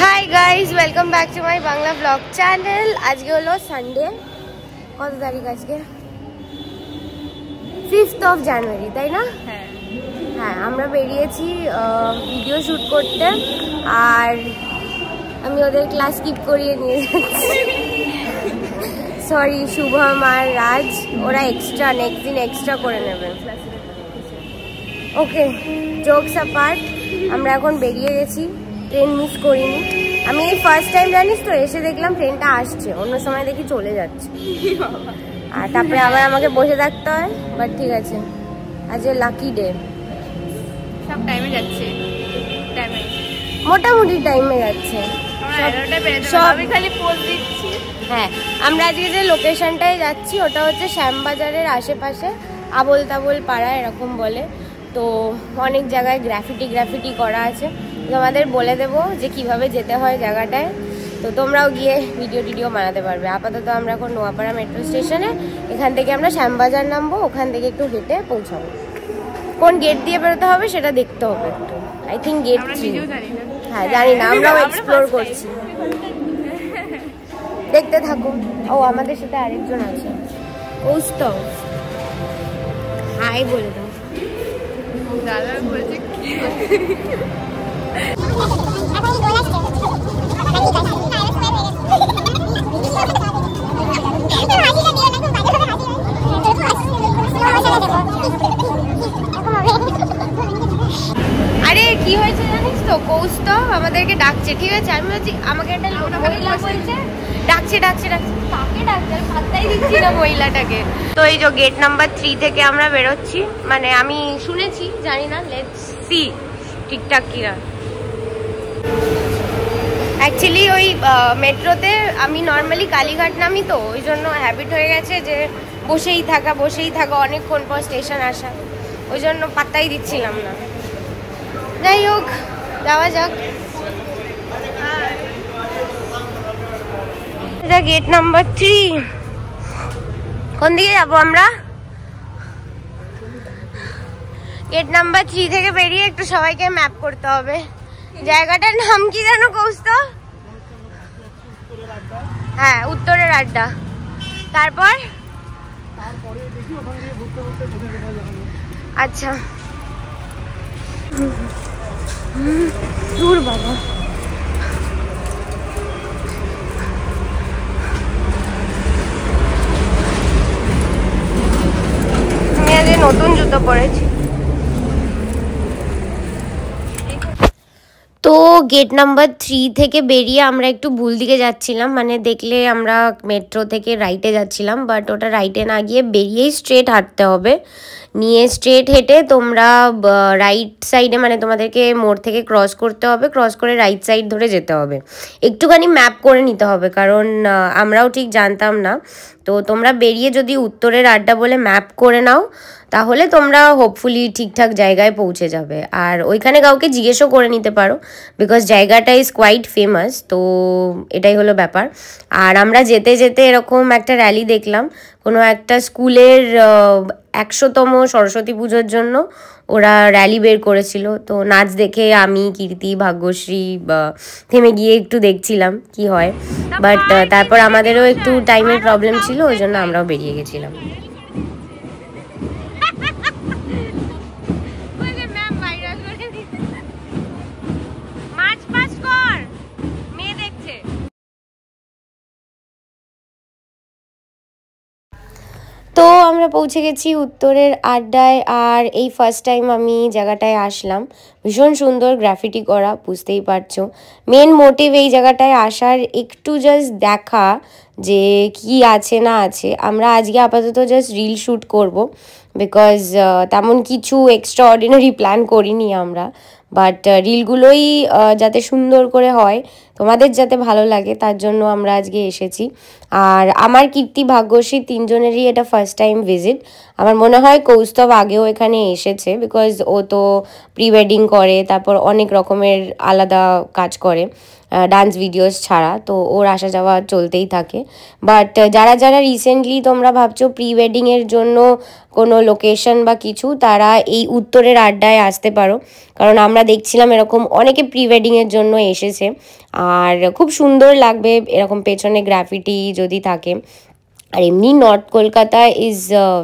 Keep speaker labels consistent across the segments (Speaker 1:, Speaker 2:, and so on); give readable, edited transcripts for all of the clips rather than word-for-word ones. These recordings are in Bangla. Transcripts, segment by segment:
Speaker 1: Hi guys, welcome back to my Bangla blog channel. আজকে হলো সানডে। কত তারিখ আজকে? 5th of January, তাই না? হ্যাঁ, আমরা বেরিয়েছি ভিডিও শ্যুট করতে। আর আমি ওদের ক্লাস স্কিপ করিয়ে নিয়ে যাচ্ছি। সরি, শুভম আর রাজ, ওরা এক্সট্রা নেক্সট দিন এক্সট্রা করে নেবে। ওকে, জোকস অ্যাপার্ট, আমরা এখন বেরিয়ে গেছি। ট্রেন মিস করিনি। আমি এই ফার্স্ট টাইম, জানিস তো, এসে দেখলাম ট্রেনটা আসছে, অন্য সময় দেখি চলে যাচ্ছে। আর তারপরে আবার আমাকে বসে থাকতে হয়, বাট ঠিক আছে, আজ লাকি ডে।
Speaker 2: সব টাইমে যাচ্ছে,
Speaker 1: মোটামুটি টাইমে যাচ্ছে
Speaker 2: সব। খালি পোজ দিচ্ছি।
Speaker 1: হ্যাঁ, আমরা আজকে যে লোকেশনটায় যাচ্ছি ওটা হচ্ছে শ্যামবাজারের আশেপাশে, আবোল তাবোল পাড়া এরকম বলে। তো অনেক জায়গায় গ্রাফিটি করা আছে। তোমাদের বলে দেবো যে কিভাবে যেতে হয় জায়গাটায়, তো তোমরাও গিয়ে ভিডিও বানাতে পারবে। আপাতত আমরা এখন নোয়াপাড়া মেট্রো স্টেশনে, এখান থেকে আমরা শ্যামবাজার নামবো, ওখান থেকে একটু হেঁটে পৌঁছাবো। কোন গেট দিয়ে বেরোতে হবে সেটা দেখতে হবে একটু। I think gate 3। হ্যাঁ, জানি না, আমরাও এক্সপ্লোর করছি। দেখতে থাকো। ও, আমাদের সাথে আরেকজন আছে, কৌস্তব। হাই বলে দাও।
Speaker 2: দাদা বলছে
Speaker 1: আরে কি হয়েছে জানিস তো, কৌস্তব আমাদেরকে ডাকছে, ঠিক আছে? আমি বলছি আমাকে একটা মহিলা বলছে ডাকছে, কাকে ডাকছে পাত্তাই দিচ্ছি না মহিলাটাকে। তো এই যে গেট নাম্বার 3 থেকে আমরা বেরোচ্ছি, মানে আমি শুনেছি, জানি না, লেটস সি ঠিকঠাক কিনা। অ্যাকচুয়ালি ওই মেট্রোতে আমি নর্মালি কালীঘাট নামি, তো ওই জন্য হ্যাবিট হয়ে গেছে যে বসেই থাকা অনেকক্ষণ পর স্টেশন আসা, ওই জন্য পাত্তাই দিচ্ছিলাম না। যাই হোক, যাওয়া যাক। এটা গেট নাম্বার 3। কোন দিকে যাবো আমরা? গেট নাম্বার 3 থেকে বেরিয়ে একটু সবাইকে ম্যাপ করতে হবে। জায়গাটার নাম কি জানো কৌস্তব? হ্যাঁ, উত্তরের আড্ডা। তারপর আচ্ছা, দূর বাবা। আমি আজ নতুন জুতো পরেছি। তো গেট নাম্বার 3 থেকে বেরিয়ে আমরা একটু ভুল দিকে যাচ্ছিলাম, মানে দেখলে আমরা মেট্রো থেকে রাইটে যাচ্ছিলাম, বাট ওটা রাইটে না গিয়ে বেরিয়েই স্ট্রেট হাঁটতে হবে। নিয়ে স্ট্রেট হেঁটে তোমরা রাইট সাইডে, মানে তোমাদেরকে মোড় থেকে ক্রস করতে হবে, ক্রস করে রাইট সাইড ধরে যেতে হবে। একটুখানি ম্যাপ করে নিতে হবে, কারণ আমরাও ঠিক জানতাম না। তো তোমরা বেরিয়ে যদি উত্তরের আড্ডা বলে ম্যাপ করে নাও, তাহলে তোমরা হোপফুলি ঠিকঠাক জায়গায় পৌঁছে যাবে। আর ওইখানে কাউকে জিজ্ঞেসও করে নিতে পারো, বিকজ জায়গাটা ইজ কোয়াইট ফেমাস। তো এটাই হলো ব্যাপার। আর আমরা যেতে যেতে এরকম একটা র্যালি দেখলাম, কোনো একটা স্কুলের 100তম সরস্বতী পুজোর জন্য ওরা র্যালি বের করেছিল। তো নাচ দেখে আমি, কীর্তি, ভাগ্যশ্রী থেমে গিয়ে একটু দেখছিলাম কি হয়, বাট তারপর আমাদেরও একটু টাইমের প্রবলেম ছিল, ওই জন্য আমরাও বেরিয়ে গেছিলাম। তো আমরা পৌঁছে গেছি উত্তরের আড্ডায়। আর এই ফার্স্ট টাইম আমি জায়গাটায় আসলাম। ভীষণ সুন্দর গ্রাফিটি করা, বুঝতেই পারছো। মেন মোটিভ এই জায়গাটায় আসার একটু জাস্ট দেখা যে কি আছে না আছে। আমরা আজকে আপাতত জাস্ট রিল শ্যুট করব, বিকজ তেমন কিছু এক্সট্রা অর্ডিনারি প্ল্যান করিনি আমরা, বাট রিলগুলোই যাতে সুন্দর করে হয়, তোমাদের যাতে ভালো লাগে, তার জন্য আমরা আজকে এসেছি। আর আমার, কীর্তি, ভাগ্যশ্রী 3জনেরই এটা ফার্স্ট টাইম ভিজিট। আমার মনে হয় কৌস্তব আগেও এখানে এসেছে, বিকজ ও তো প্রি ওয়েডিং করে, তারপর অনেক রকমের আলাদা কাজ করে ডান্স ভিডিওস ছাড়া, তো ওর আসা যাওয়া চলতেই থাকে। বাট যারা যারা রিসেন্টলি তোমরা ভাবছো প্রি ওয়েডিংয়ের জন্য কোনো লোকেশন বা কিছু, তারা এই উত্তরের আড্ডায় আসতে পারো, কারণ আমরা আমরা দেখছিলাম এরকম অনেকে প্রি ওয়েডিংয়ের জন্য এসেছে, আর খুব সুন্দর লাগবে এরকম পেছনে গ্রাফিটি যদি থাকে। আর এমনি north Kolkata is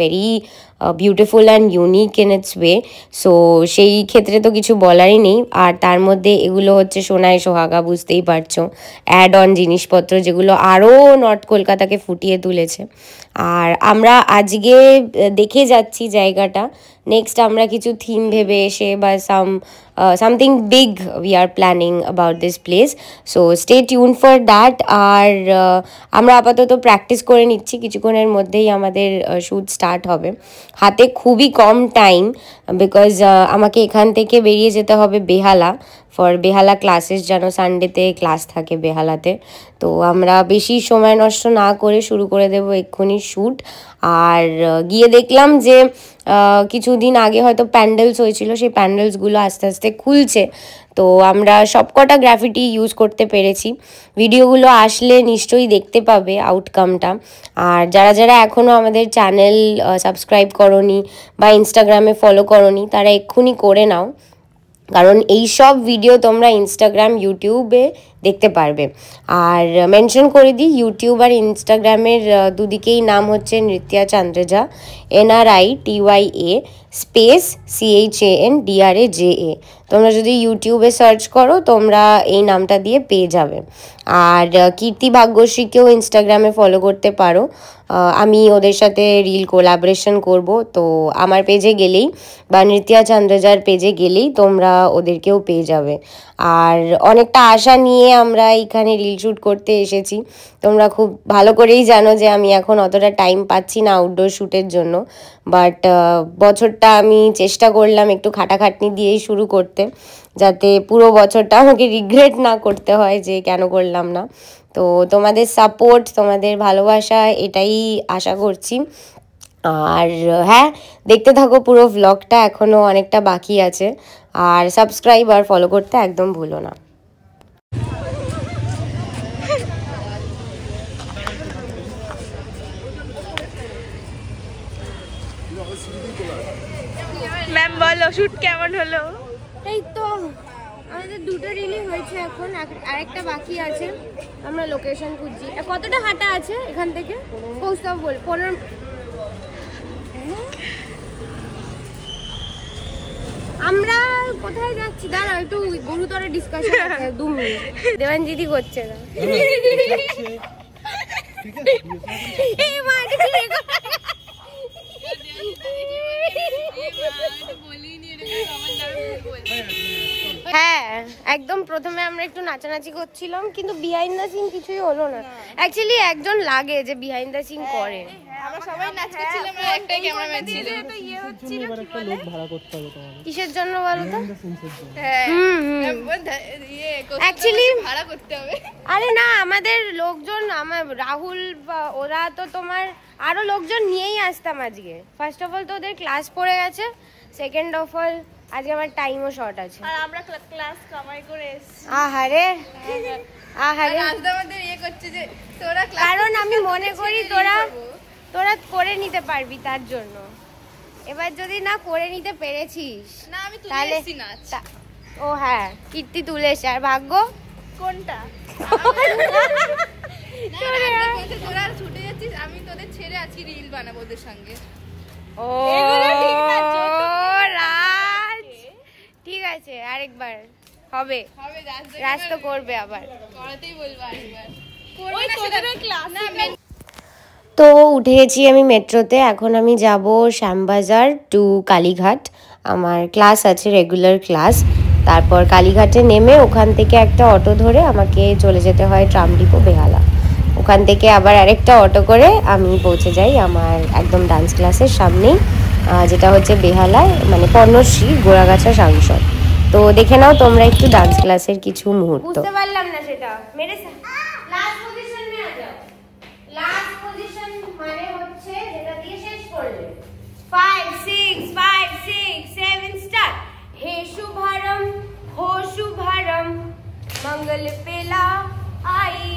Speaker 1: very beautiful and unique in its way, so সেই ক্ষেত্রে তো কিছু বলারই নেই। আর তার মধ্যে এগুলো হচ্ছে সোনায় সোহাগা, বুঝতেই পারছো, অ্যাড অন জিনিসপত্র যেগুলো আরও নর্থ কলকাতাকে ফুটিয়ে তুলেছে। আর আমরা আজকে দেখে যাচ্ছি জায়গাটা, নেক্সট আমরা কিছু থিম ভেবে এসে বা something big we are planning about this place, so stay tuned for that. আর আমরা আপাতত প্র্যাকটিস করে নিচ্ছি, কিছুক্ষণের মধ্যেই আমাদের শ্যুট স্টার্ট হবে। হাতে খুবই কম টাইম, বিকজ আমাকে এখান থেকে বেরিয়ে যেতে হবে বেহালা ফর বেহালা ক্লাসেস, যেন সানডেতে ক্লাস থাকে বেহালাতে। তো আমরা বেশি সময় নষ্ট না করে শুরু করে দেবো এক্ষুনি শ্যুট। আর গিয়ে দেখলাম যে কিছুদিন আগে হয়তো প্যান্ডেলস হয়েছিল, সেই প্যান্ডেলসগুলো আস্তে আস্তে খুলছে, তো আমরা সবকটা গ্রাফিটি ইউজ করতে পেরেছি। ভিডিওগুলো আসলে নিশ্চয়ই দেখতে পাবে আউটকামটা। আর যারা যারা এখনও আমাদের চ্যানেল সাবস্ক্রাইব করনি বা ইনস্টাগ্রামে ফলো করনি, তারা এক্ষুনি করে নাও, কারণ এই সব ভিডিও তোমরা ইনস্টাগ্রাম ইউটিউবে দেখতে পারবে। আর মেনশন করে দিই, ইউটিউব আর ইনস্টাগ্রামের দুদিকেই নাম হচ্ছে নৃত্যা চান্দ্রেজা, NRITYA স্পেস CHANDRAJA। তোমরা যদি ইউটিউবে সার্চ করো তোমরা এই নামটা দিয়ে পেয়ে যাবে। আর কীর্তি ভাগ্যশ্রীকেও ইনস্টাগ্রামে ফলো করতে পারো, আমি ওদের সাথে রিল কোলাবোরেশন করব, তো আমার পেজে গেলেই বা নৃত্যা চান্দ্রেজার পেজে গেলেই তোমরা ওদেরকেও পেয়ে যাবে। আর অনেকটা আশা নিয়ে আমরা এখানে রিল শ্যুট করতে এসেছি। তোমরা খুব ভালো করেই জানো যে আমি এখন অতটা টাইম পাচ্ছি না আউটডোর শ্যুটের জন্য, বাট বছরটা আমি চেষ্টা করলাম একটু খাটাখাটনি দিয়েই শুরু করতে, যাতে পুরো বছরটা আমাকে রিগ্রেট না করতে হয় যে কেন করলাম না। তো তোমাদের সাপোর্ট, তোমাদের ভালোবাসা, এটাই আশা করছি। আর হ্যাঁ, দেখতে থাকো পুরো ভ্লগটা, এখনও অনেকটা বাকি আছে। আর সাবস্ক্রাইব আর ফলো করতে একদম ভুলো না।
Speaker 2: ম্যাম বলো শুট কেমন হলো?
Speaker 1: এই তো আমাদের দুটো রিলি হয়েছে, এখন আরেকটা বাকি আছে। আমরা লোকেশন খুঁজছি। কতটা হাঁটা আছে এখান থেকে? পৌঁছাও বল 15। আমরা কোথায় যাচ্ছি দাঁড়া, একটু গুরুতর ডিসকাশন আছে 2 মিনিট। দেবাঞ্জিতি করছে না। হ্যাঁ, একদম প্রথমে আমরা একটু নাচানাচি করছিলাম, কিন্তু বিহাইন্ড দ্য সিন কিছুই হলো না। অ্যাকচুয়ালি একজন লাগে যে বিহাইন্ড দ্য সিন করে।
Speaker 2: আমরা সবাই নাচ করছিলাম, আর একটাই ক্যামেরাম্যান ছিল। তো ইয়ে হচ্ছিল,
Speaker 3: একটা লোক ভাড়া করতে হবে তোমাদের।
Speaker 1: কিসের জন্য বলো তো?
Speaker 2: হ্যাঁ, ইয়ে
Speaker 1: অ্যাকচুয়ালি
Speaker 2: ভাড়া করতে হবে।
Speaker 1: আরে না, আমাদের লোকজন, আমার রাহুল বা ওরা তো তোমার আরো লোকজন নিয়েই আসতাম আজকে। ফার্স্ট অফ অল তো ওদের ক্লাস পড়ে গেছে, সেকেন্ড অফ অল আজকে আমার টাইমও শর্ট আছে।
Speaker 2: আর আমরা ক্লাস কামাই করে এসেছি।
Speaker 1: আহারে আহারে,
Speaker 2: আজকে আমাদের ইয়ে করছে যে তোরা ক্লাস,
Speaker 1: কারণ আমি মনে করি তোরা করে নিতে পারবি, তার জন্য। এবার যদি না করে নিতে পেরেছিস,
Speaker 2: না আমি তুলে
Speaker 1: তাহলে
Speaker 2: এসেছি নাচ।
Speaker 1: ও হ্যাঁ, কীর্তি তুলে এসে, আর ভাগ্য
Speaker 2: কোনটা? তোরা ছুটে যাচ্ছিস, আমি তোদের ছেড়ে আজকে রিল বানাবো ওদের সঙ্গে।
Speaker 1: ও রাজ, ঠিক আছে, আরেকবার হবে, রাজ তো করবে, আবার
Speaker 2: করাতেই বলবো আরেকবার। ওই তোদের ক্লাস না,
Speaker 1: তো উঠে গেছি আমি মেট্রোতে। এখন আমি যাব শ্যামবাজার টু কালীঘাট, আমার ক্লাস আছে, রেগুলার ক্লাস। তারপর কালীঘাটে নেমে ওখান থেকে একটা অটো ধরে আমাকে চলে যেতে হয় ট্রাম ডিপো বেহালা। ওখান থেকে আবার আরেকটা অটো করে আমি পৌঁছে যাই আমার একদম ডান্স ক্লাসের সামনেই, যেটা হচ্ছে বেহালায়, মানে পর্ণশ্রী গোড়াগাছা সাংসদ। তো দেখে নাও তোমরা একটু ডান্স ক্লাসের কিছু মুহূর্ত। বুঝতে পারলাম না সেটা মেরে লাস্ট পজিশন মে আ যাও। লাস্ট পজিশন মানে হচ্ছে যেটা দিয়ে শেষ করলে 5 6 5 6 7 স্টার্ট। হে শুভারম हो शुभारम मंगल पेला आई।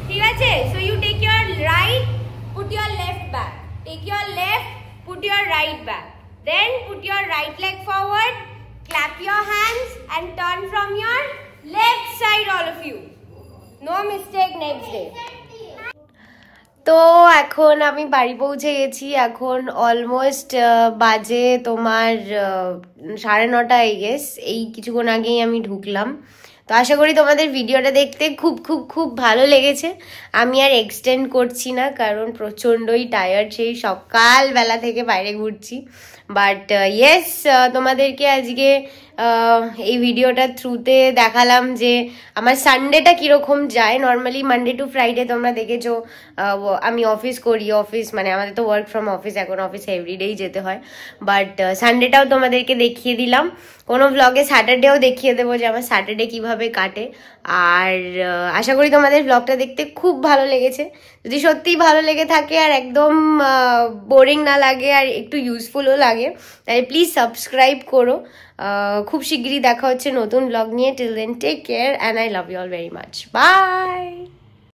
Speaker 1: ठीक है, so you take your right, put your left back, take your left, put your right back, then put your right leg forward, clap your hands and turn from your left side, all of you. No mistake next day. তো এখন আমি বাড়ি পৌঁছে গেছি। এখন অলমোস্ট বাজে তোমার 9:30 আই গেস। এই কিছুক্ষণ আগেই আমি ঢুকলাম। তো আশা করি তোমাদের ভিডিওটা দেখতে খুব খুব খুব ভালো লেগেছে। আমি আর এক্সটেন্ড করছি না, কারণ প্রচণ্ডই টায়ার্ড, সেই সকালবেলা থেকে বাইরে ঘুরছি। বাট ইয়েস, তোমাদেরকে আজকে এই ভিডিওটার থ্রুতে দেখালাম যে আমার সানডেটা কীরকম যায়। নর্মালি মানডে টু ফ্রাইডে তোমরা দেখেছো আমি অফিস করি, অফিস মানে আমাদের তো ওয়ার্ক ফ্রম অফিস, এখন অফিসে এভরিডেই যেতে হয়। বাট সানডেটাও তোমাদেরকে দেখিয়ে দিলাম, কোনো ব্লগে স্যাটারডেও দেখিয়ে দেবো যে আমার স্যাটারডে কীভাবে কাটে। আর আশা করি তোমাদের ব্লগটা দেখতে খুব ভালো লেগেছে। যদি সত্যিই ভালো লেগে থাকে আর একদম বোরিং না লাগে আর একটু ইউজফুলও লাগে, তাহলে প্লিজ সাবস্ক্রাইব করো। খুব শিগগিরই দেখা হচ্ছে নতুন ব্লগ নিয়ে। Till then take care and I love you all very much. By.